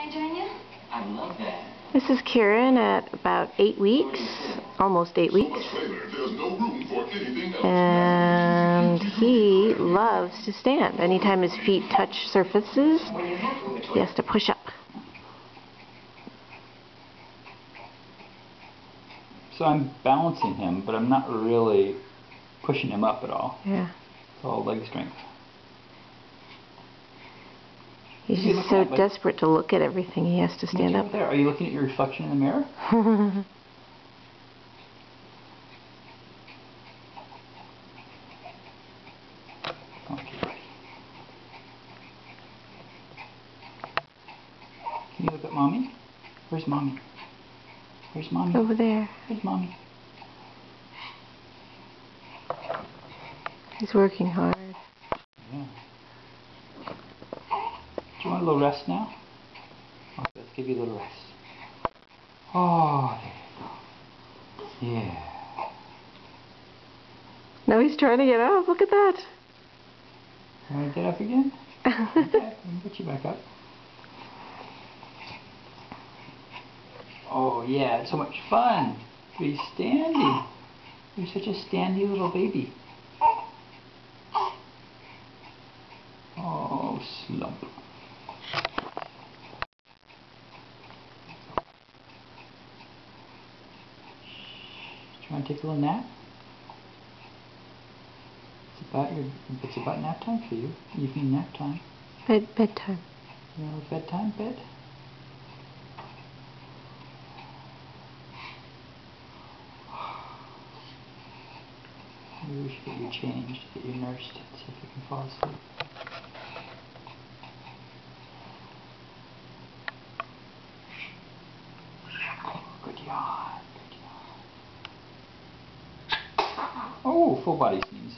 I join you? I love that. This is Kieran at about 8 weeks, almost 8 weeks. And he loves to stand. Anytime his feet touch surfaces, he has to push up. So I'm balancing him, but I'm not really pushing him up at all. Yeah. It's all leg strength. He's just so desperate to look at everything, he has to stand up. There. Are you looking at your reflection in the mirror? Okay. Can you look at Mommy? Where's Mommy? Where's Mommy? Over there. Where's Mommy? He's working hard. Yeah. Do you want a little rest now? Okay, let's give you a little rest. Oh, there you go. Yeah. Now he's trying to get up. Look at that. You want to get up again? Okay, let me put you back up. Oh yeah, it's so much fun to be standing. You're such a standy little baby. Oh, slump. Do you want to take a little nap? It's about nap time for you. Evening nap time. Bedtime. You know, bedtime, bed? Maybe we should get you changed, get you nursed, see if you can fall asleep. Good yawn, good yawn. Oh, full body sneeze.